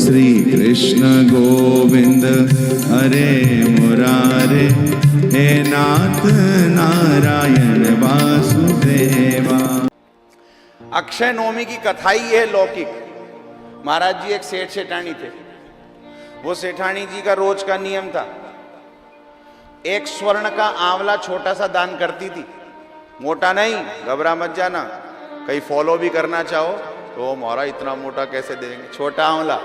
श्री कृष्ण गोविंद हरे मुरारे, हे नाथ नारायण वासुदेवा। अक्षय नवमी की कथा ही है लौकिक। महाराज जी एक सेठ सेठानी थे। वो सेठानी जी का रोज का नियम था, एक स्वर्ण का आंवला छोटा सा दान करती थी। मोटा नहीं, घबरा मत जाना, कहीं फॉलो भी करना चाहो तो मोरा इतना मोटा कैसे देंगे, छोटा आंवला।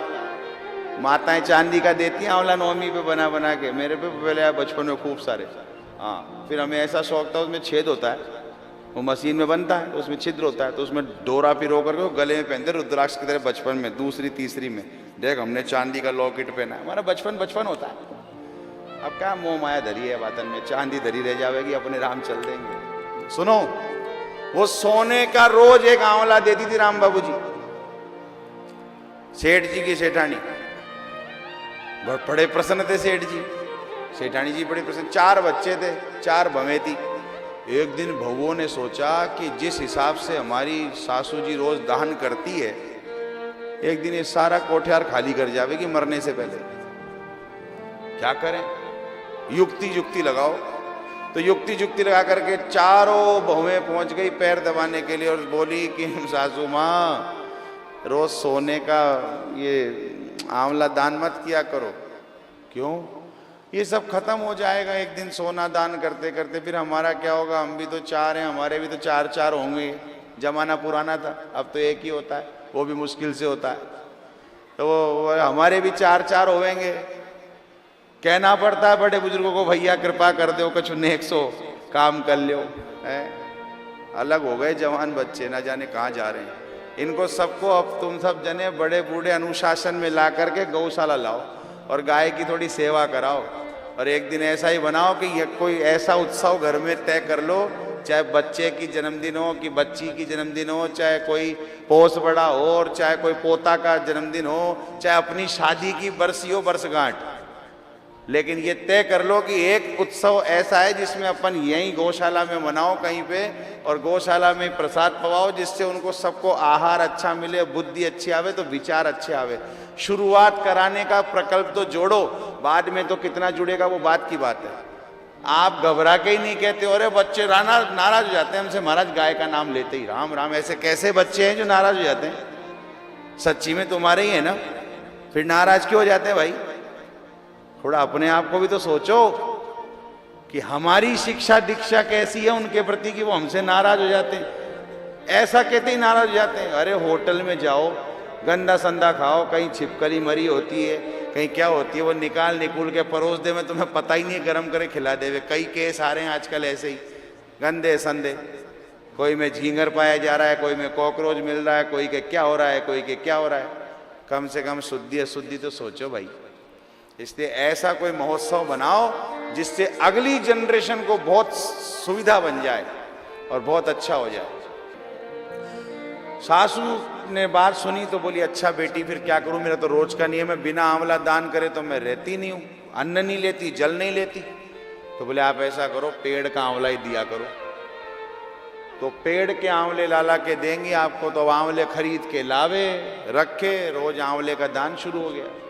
माताएं चांदी का देती हैं आंवला नवमी पे बना बना के। मेरे पे पहले आया बचपन में खूब सारे। हाँ, फिर हमें ऐसा शौक था, उसमें छेद होता है, वो मशीन में बनता है तो उसमें छिद्र होता है, तो उसमें डोरा पिरो करके वो गले में पहनते रुद्राक्ष की तरह। बचपन में दूसरी तीसरी में देख हमने चांदी का लॉकेट पहना है। हमारा बचपन बचपन होता है। अब क्या मोह माया धरी है बातन में, चांदी धरी रह जाएगी, अपने राम चल देंगे। सुनो, वो सोने का रोज एक आंवला देती थी राम बाबू जी, सेठ जी की सेठानी। बड़े प्रसन्न थे सेठ जी, सेठानी जी बड़े प्रसन्न। 4 बच्चे थे, 4 भवें थी। एक दिन भवों ने सोचा कि जिस हिसाब से हमारी सासू जी रोज दान करती है, एक दिन ये सारा कोठियार खाली कर जाएगी मरने से पहले। क्या करें? युक्ति युक्ति लगाओ। तो युक्ति युक्ति लगा करके चारों बहुएं पहुंच गई पैर दबाने के लिए और बोली कि सासू माँ, रोज सोने का ये आंवला दान मत किया करो। क्यों? ये सब खत्म हो जाएगा एक दिन सोना दान करते करते, फिर हमारा क्या होगा? हम भी तो 4 हैं, हमारे भी तो 4 होंगे। जमाना पुराना था, अब तो एक ही होता है, वो भी मुश्किल से होता है। तो वो हमारे भी 4 होंगे। कहना पड़ता है बड़े बुजुर्गों को, भैया कृपा कर दो, कुछ नेक सो काम कर लो। है अलग हो गए जवान बच्चे, ना जाने कहाँ जा रहे हैं। इनको सबको अब तुम सब जने बड़े बूढ़े अनुशासन में ला करके गौशाला लाओ और गाय की थोड़ी सेवा कराओ। और एक दिन ऐसा ही बनाओ कि ये कोई ऐसा उत्सव घर में तय कर लो, चाहे बच्चे की जन्मदिन हो कि बच्ची की जन्मदिन हो, चाहे कोई पोस बड़ा हो और चाहे कोई पोता का जन्मदिन हो, चाहे अपनी शादी की बरसी हो, वर्षगांठ। लेकिन ये तय कर लो कि एक उत्सव ऐसा है जिसमें अपन यहीं गौशाला में मनाओ कहीं पे, और गौशाला में प्रसाद पवाओ, जिससे उनको सबको आहार अच्छा मिले, बुद्धि अच्छी आवे, तो विचार अच्छे आवे। शुरुआत कराने का प्रकल्प तो जोड़ो, बाद में तो कितना जुड़ेगा वो बात की बात है। आप घबरा के ही नहीं कहते, अरे बच्चे नाराज हो जाते हैं हमसे, महाराज गाय का नाम लेते ही राम राम। ऐसे कैसे बच्चे हैं जो नाराज हो जाते हैं? सच्ची में तुम्हारे ही है ना, फिर नाराज क्यों हो जाते हैं भाई? थोड़ा अपने आप को भी तो सोचो कि हमारी शिक्षा दीक्षा कैसी है उनके प्रति कि वो हमसे नाराज हो जाते हैं। ऐसा कहते ही नाराज हो जाते हैं। अरे होटल में जाओ, गंदा संदा खाओ, कहीं छिपकली मरी होती है, कहीं क्या होती है, वो निकाल निकुल के परोस दे, में तुम्हें पता ही नहीं, गर्म करे खिला दे। कई केस आ रहे हैं आजकल ऐसे ही गंदे संदे। कोई में झींगर पाया जा रहा है, कोई में कॉकरोच मिल रहा है, कोई के क्या हो रहा है, कोई के क्या हो रहा है। कम से कम शुद्धि अशुद्धि तो सोचो भाई। इसलिए ऐसा कोई महोत्सव बनाओ जिससे अगली जनरेशन को बहुत सुविधा बन जाए और बहुत अच्छा हो जाए। सासू ने बात सुनी तो बोली, अच्छा बेटी फिर क्या करूं, मेरा तो रोज का नियम है, बिना आंवला दान करे तो मैं रहती नहीं हूं, अन्न नहीं लेती, जल नहीं लेती। तो बोले आप ऐसा करो, पेड़ का आंवला ही दिया करो। तो पेड़ के आंवले लाला के देंगे आपको, तो आंवले खरीद के लावे, रखे, रोज आंवले का दान शुरू हो गया।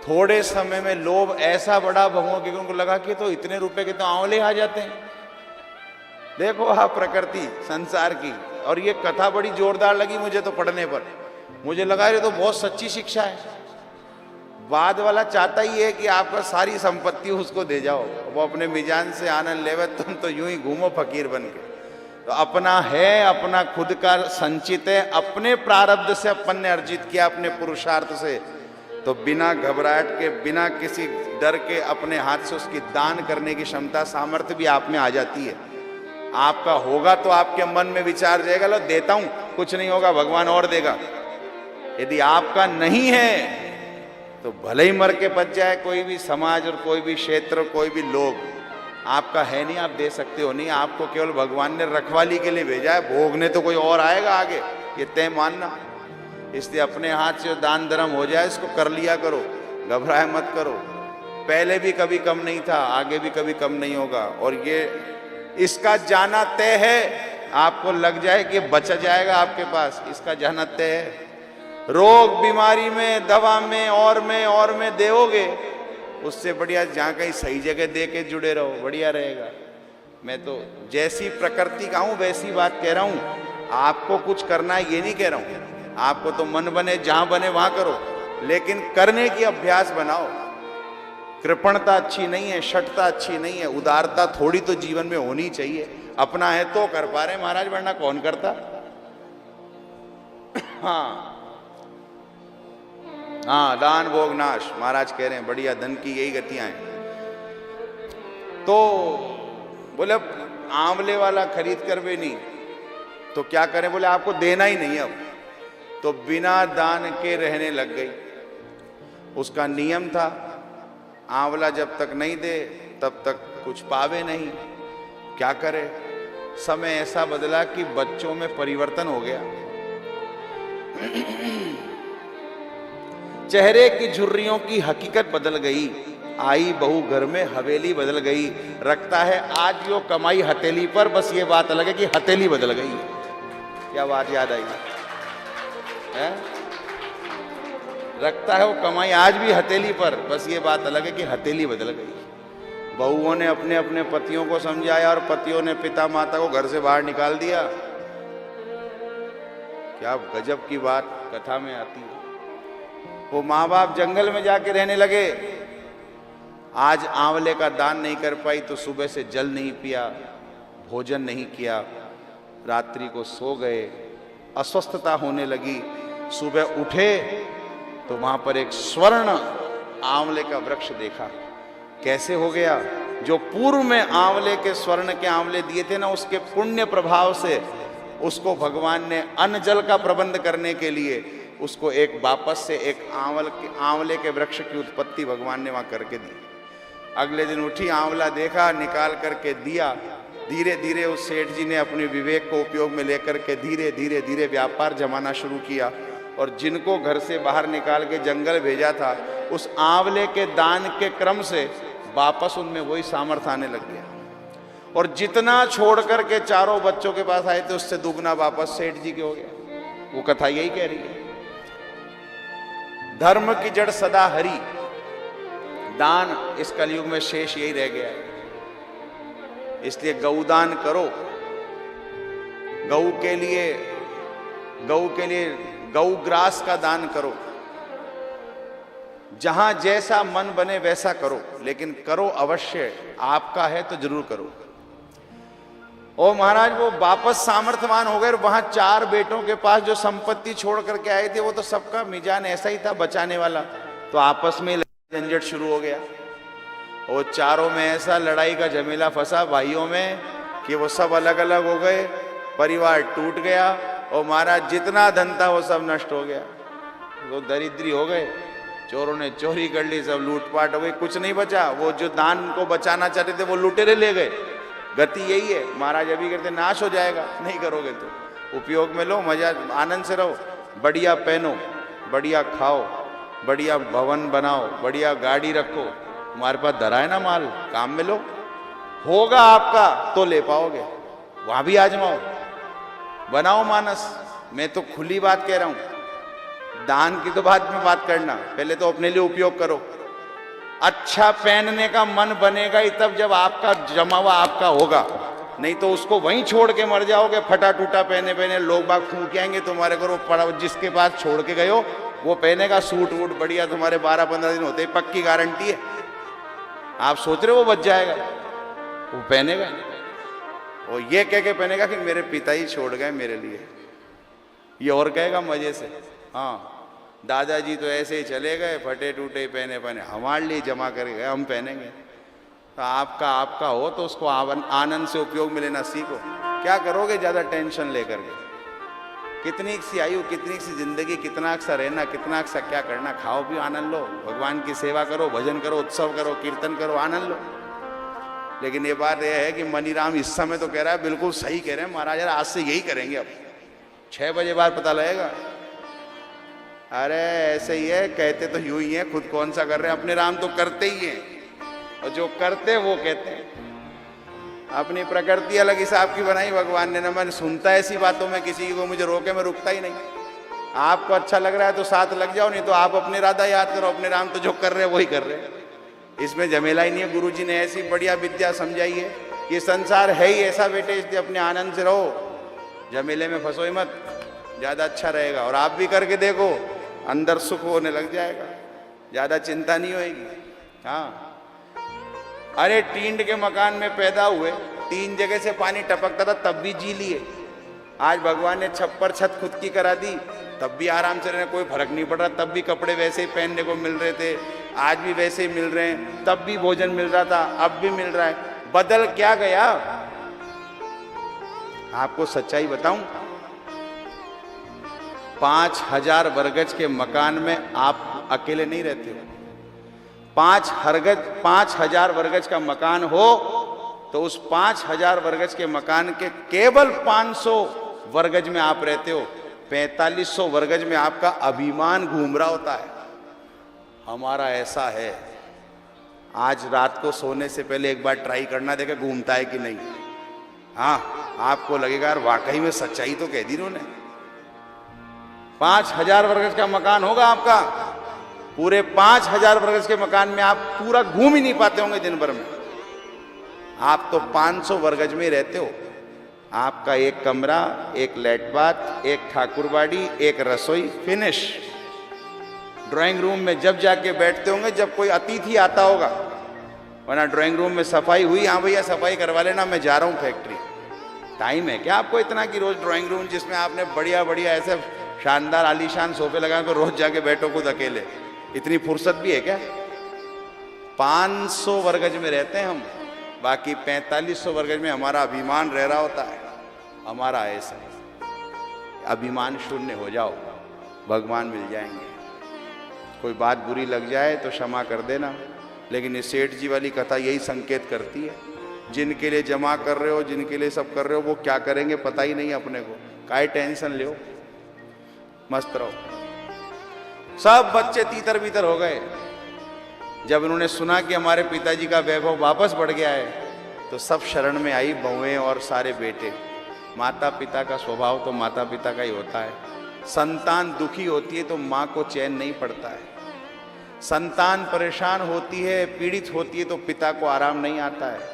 थोड़े समय में लोभ ऐसा बड़ा बहुओं के उनको लगा कि तो इतने रुपए के तो आंवले आ जाते हैं। देखो आप प्रकृति संसार की। और ये कथा बड़ी जोरदार लगी मुझे तो पढ़ने पर। मुझे लगा ये तो बहुत सच्ची शिक्षा है। बाद वाला चाहता ही है कि आपका सारी संपत्ति उसको दे जाओ, वो अपने मिजान से आनंद लेवे, तुम तो यूं ही घूमो फकीर बन के। तो अपना है, अपना खुद का संचित है, अपने प्रारब्ध से अपन ने अर्जित किया, अपने पुरुषार्थ से, तो बिना घबराहट के, बिना किसी डर के अपने हाथ से उसकी दान करने की क्षमता, सामर्थ्य भी आप में आ जाती है। आपका होगा तो आपके मन में विचार जाएगा, लो देता हूं, कुछ नहीं होगा, भगवान और देगा। यदि आपका नहीं है तो भले ही मर के बच जाए कोई भी समाज और कोई भी क्षेत्र, कोई भी लोग, आपका है नहीं, आप दे सकते हो नहीं। आपको केवल भगवान ने रखवाली के लिए भेजा है, भोगने तो कोई और आएगा आगे, ये तय मानना। इसलिए अपने हाथ से जो दान धर्म हो जाए इसको कर लिया करो, घबराए मत करो। पहले भी कभी कम नहीं था, आगे भी कभी कम नहीं होगा। और ये इसका जाना तय है, आपको लग जाए कि बचा जाएगा आपके पास, इसका जाना तय है। रोग बीमारी में, दवा में और में देओगे, उससे बढ़िया जहां कहीं सही जगह दे के जुड़े रहो, बढ़िया रहेगा। मैं तो जैसी प्रकृति का हूं वैसी बात कह रहा हूं। आपको कुछ करना है ये नहीं कह रहा हूं, आपको तो मन बने जहां बने वहां करो, लेकिन करने की अभ्यास बनाओ। कृपणता अच्छी नहीं है, शठता अच्छी नहीं है, उदारता थोड़ी तो जीवन में होनी चाहिए। अपना है तो कर पा रहे महाराज, वरना कौन करता। हाँ हाँ, दान भोग नाश महाराज कह रहे हैं, बढ़िया, धन की यही गतियां हैं। तो बोले आंवले वाला खरीद कर भी नहीं तो क्या करें, बोले आपको देना ही नहीं अब। तो बिना दान के रहने लग गई। उसका नियम था, आंवला जब तक नहीं दे तब तक कुछ पावे नहीं। क्या करे, समय ऐसा बदला कि बच्चों में परिवर्तन हो गया। चेहरे की झुर्रियों की हकीकत बदल गई। आई बहू घर में हवेली बदल गई। रखता है आज यो कमाई हथेली पर, बस ये बात अलग है कि हथेली बदल गई। क्या बात याद आई है? रखता है वो कमाई आज भी हथेली पर, बस ये बात अलग है कि हथेली बदल गई। बहुओं ने अपने अपने पतियों को समझाया और पतियों ने पिता माता को घर से बाहर निकाल दिया। क्या गजब की बात कथा में आती है। वो माँ बाप जंगल में जाके रहने लगे। आज आंवले का दान नहीं कर पाई तो सुबह से जल नहीं पिया, भोजन नहीं किया, रात्रि को सो गए, अस्वस्थता होने लगी। सुबह उठे तो वहां पर एक स्वर्ण आंवले का वृक्ष देखा। कैसे हो गया? जो पूर्व में आंवले के, स्वर्ण के आंवले दिए थे ना, उसके पुण्य प्रभाव से उसको भगवान ने अन्न जल का प्रबंध करने के लिए उसको एक वापस से एक आंवले के वृक्ष की उत्पत्ति भगवान ने वहां करके दी। अगले दिन उठी, आंवला देखा, निकाल करके दिया। धीरे धीरे उस सेठ जी ने अपने विवेक को उपयोग में लेकर के धीरे धीरे धीरे व्यापार जमाना शुरू किया। और जिनको घर से बाहर निकाल के जंगल भेजा था, उस आंवले के दान के क्रम से वापस उनमें वही सामर्थ्य आने लग गया। और जितना छोड़ करके चारों बच्चों के पास आए थे, उससे दुगना वापस सेठ जी के हो गया। वो कथा यही कह रही है, धर्म की जड़ सदा हरी। दान इस कलयुग में शेष यही रह गया है। इसलिए गौदान करो। गौ के लिए गौग्रास का दान करो। जहां जैसा मन बने वैसा करो, लेकिन करो अवश्य। आपका है तो जरूर करो। और महाराज वो वापस सामर्थ्यवान हो गए। वहां 4 बेटों के पास जो संपत्ति छोड़ करके आए थे, वो तो सबका मिजान ऐसा ही था, बचाने वाला। तो आपस में झंझट शुरू हो गया। और चारों में ऐसा लड़ाई का झमेला फंसा भाइयों में कि वो सब अलग अलग हो गए, परिवार टूट गया। और महाराज जितना धन था वो सब नष्ट हो गया। वो दरिद्री हो गए, चोरों ने चोरी कर ली, सब लूटपाट हो गई, कुछ नहीं बचा। वो जो दान को बचाना चाहते थे वो लुटेरे ले गए। गति यही है। महाराज अभी कहते नाश हो जाएगा, नहीं करोगे तो उपयोग में लो, मजा आनंद से रहो, बढ़िया पहनो, बढ़िया खाओ, बढ़िया भवन बनाओ, बढ़िया गाड़ी रखो। तुम्हारे पास धरा है ना माल, काम में लो, होगा आपका तो ले पाओगे। वहां भी आजमाओ, बनाओ मानस। मैं तो खुली बात कह रहा हूं, दान की तो बाद में बात करना, पहले तो अपने लिए उपयोग करो। अच्छा पहनने का मन बनेगा ही तब जब आपका जमा हुआ आपका होगा, नहीं तो उसको वहीं छोड़ के मर जाओगे। फटा टूटा पहने पहने लोग बाग फूंक आएंगे तुम्हारे को। पड़ा जिसके पास छोड़ के गए हो वो पहनेगा सूट वूट बढ़िया, तुम्हारे 12-15 दिन होते ही पक्की गारंटी है। आप सोच रहे हो वो बच जाएगा, वो पहनेगा। वो ये कह के पहनेगा कि मेरे पिता ही छोड़ गए मेरे लिए, ये और कहेगा मजे से। हाँ, दादाजी तो ऐसे ही चले गए, फटे टूटे पहने पहने, हमारे लिए जमा कर गए, हम पहनेंगे। तो आपका हो तो उसको आनंद से उपयोग में लेना सीखो। क्या करोगे ज़्यादा टेंशन लेकर के? कितनी सी आयु, कितनी सी जिंदगी, कितना सा रहना, कितना सा क्या करना। खाओ भी आनंद लो, भगवान की सेवा करो, भजन करो, उत्सव करो, कीर्तन करो, आनंद लो। लेकिन ये बात यह है कि मनीराम इस समय तो कह रहा है, बिल्कुल सही कह रहे हैं महाराज, यार आज से यही करेंगे। अब 6 बजे बाद पता लगेगा। अरे ऐसे ही है, कहते तो यूं ही है, खुद कौन सा कर रहे हैं। अपने राम तो करते ही हैं, और जो करते वो कहते हैं। अपनी प्रकृति अलग हिसाब की बनाई भगवान ने ना। मैं सुनता ऐसी बातों में किसी को, मुझे रोके मैं रुकता ही नहीं। आपको अच्छा लग रहा है तो साथ लग जाओ, नहीं तो आप अपने राधा याद करो, अपने राम तो जो कर रहे हैं वही कर रहे हैं। इसमें झमेला ही नहीं है। गुरुजी ने ऐसी बढ़िया विद्या समझाई है, ये संसार है ही ऐसा बेटे, इसलिए अपने आनंद से रहो, झमेले में फंसो ही मत, ज्यादा अच्छा रहेगा। और आप भी करके देखो, अंदर सुख होने लग जाएगा, ज्यादा चिंता नहीं होएगी। हाँ, अरे टींड के मकान में पैदा हुए, 3 जगह से पानी टपकता था तब भी जी लिए। आज भगवान ने छप्पर छत खुद की करा दी, तब भी आराम से रहने, कोई फर्क नहीं पड़ रहा। तब भी कपड़े वैसे ही पहनने को मिल रहे थे, आज भी वैसे ही मिल रहे हैं। तब भी भोजन मिल रहा था, अब भी मिल रहा है। बदल क्या गया? आपको सच्चाई बताऊं, 5000 वर्गज के मकान में आप अकेले नहीं रहते हो। 5000 वर्गज का मकान हो तो उस 5000 वर्गज के मकान के केवल 500 वर्गज में आप रहते हो। 4500 वर्गज में आपका अभिमान घूम रहा होता है। हमारा ऐसा है। आज रात को सोने से पहले एक बार ट्राई करना, देखे घूमता है कि नहीं। हाँ, आपको लगेगा यार वाकई में सच्चाई तो कह दी इन्होंने। 5000 वर्गज का मकान होगा आपका, पूरे 5000 वर्गज के मकान में आप पूरा घूम ही नहीं पाते होंगे दिन भर में। आप तो 500 वर्गज में रहते हो। आपका एक कमरा, एक लेट बाथ, एक ठाकुरबाड़ी, एक रसोई, फिनिश। ड्राइंग रूम में जब जाके बैठते होंगे जब कोई अतिथि आता होगा, वरना ड्राइंग रूम में सफाई हुई, हाँ भैया सफाई करवा लेना, मैं जा रहा हूँ फैक्ट्री। टाइम है क्या आपको इतना कि रोज ड्राइंग रूम जिसमें आपने बढ़िया बढ़िया ऐसे शानदार आलीशान सोफे लगा कर रोज जाके बैठो खुद अकेले, इतनी फुर्सत भी है क्या? 500 वर्गज में रहते हैं हम, बाकी 4500 वर्गज में हमारा अभिमान रह रहा होता है। हमारा ऐसा अभिमान शून्य हो जाओ, भगवान मिल जाएंगे। कोई बात बुरी लग जाए तो क्षमा कर देना, लेकिन ये सेठ जी वाली कथा यही संकेत करती है। जिनके लिए जमा कर रहे हो, जिनके लिए सब कर रहे हो, वो क्या करेंगे पता ही नहीं अपने को। काहे टेंशन लो, मस्त रहो। सब बच्चे तीतर बीतर हो गए जब उन्होंने सुना कि हमारे पिताजी का वैभव वापस बढ़ गया है, तो सब शरण में आई, बहुएं और सारे बेटे। माता पिता का स्वभाव तो माता पिता का ही होता है। संतान दुखी होती है तो माँ को चैन नहीं पड़ता है। संतान परेशान होती है, पीड़ित होती है तो पिता को आराम नहीं आता है।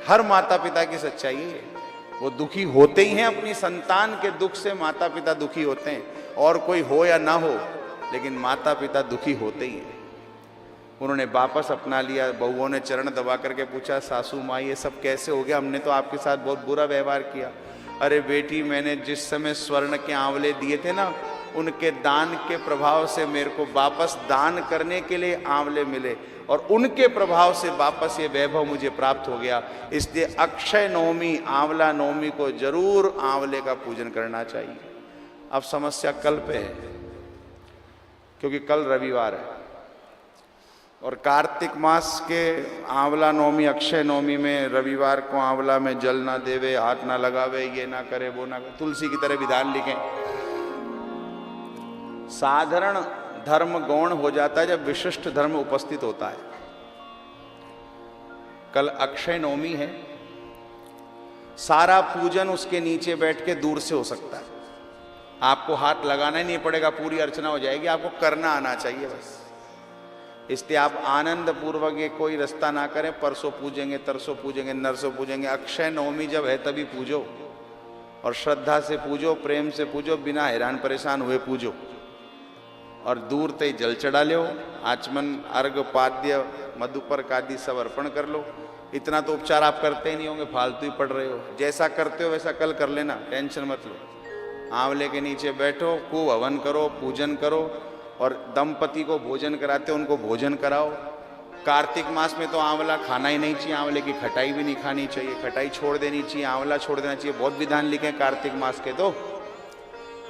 हर माता पिता की सच्चाई है, वो दुखी होते ही हैं। अपनी संतान के दुख से माता पिता दुखी होते हैं, और कोई हो या ना हो, लेकिन माता पिता दुखी होते ही हैं। उन्होंने वापस अपना लिया। बहुओं ने चरण दबा करके पूछा, सासू माँ ये सब कैसे हो गया? हमने तो आपके साथ बहुत बुरा व्यवहार किया। अरे बेटी, मैंने जिस समय स्वर्ण के आंवले दिए थे ना, उनके दान के प्रभाव से मेरे को वापस दान करने के लिए आंवले मिले, और उनके प्रभाव से वापस ये वैभव मुझे प्राप्त हो गया। इसलिए अक्षय नवमी, आंवला नवमी को जरूर आंवले का पूजन करना चाहिए। अब समस्या कल पे है, क्योंकि कल रविवार है, और कार्तिक मास के आंवला नवमी, अक्षय नवमी में रविवार को आंवला में जल ना देवे, हाथ ना लगावे, ये ना करे, वो ना करे, तुलसी की तरह विधान लिखें। साधारण धर्म गौण हो जाता है जब विशिष्ट धर्म उपस्थित होता है। कल अक्षय नवमी है, सारा पूजन उसके नीचे बैठ के दूर से हो सकता है। आपको हाथ लगाना ही नहीं पड़ेगा, पूरी अर्चना हो जाएगी। आपको करना आना चाहिए बस। इसलिए आप आनंद पूर्वक ये कोई रास्ता ना करें, परसों पूजेंगे, तरसों पूजेंगे, नरसों पूजेंगे। अक्षय नवमी जब है तभी पूजो, और श्रद्धा से पूजो, प्रेम से पूजो, बिना हैरान परेशान हुए पूजो। और दूर ते जल चढ़ा लो, आचमन, अर्घ, पाद्य, मधुपर्क आदि सब अर्पण कर लो। इतना तो उपचार आप करते ही नहीं होंगे, फालतू ही पढ़ रहे हो। जैसा करते हो वैसा कल कर लेना, टेंशन मत लो। आंवले के नीचे बैठो, खूब हवन करो, पूजन करो, और दंपति को भोजन कराते हो उनको भोजन कराओ। कार्तिक मास में तो आंवला खाना ही नहीं चाहिए, आंवले की खटाई भी नहीं खानी चाहिए, खटाई छोड़ देनी चाहिए, आंवला छोड़ देना चाहिए। बहुत विधान लिखे कार्तिक मास के तो।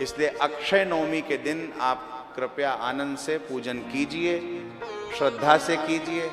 इसलिए अक्षय नवमी के दिन आप कृपया आनंद से पूजन कीजिए, श्रद्धा से कीजिए।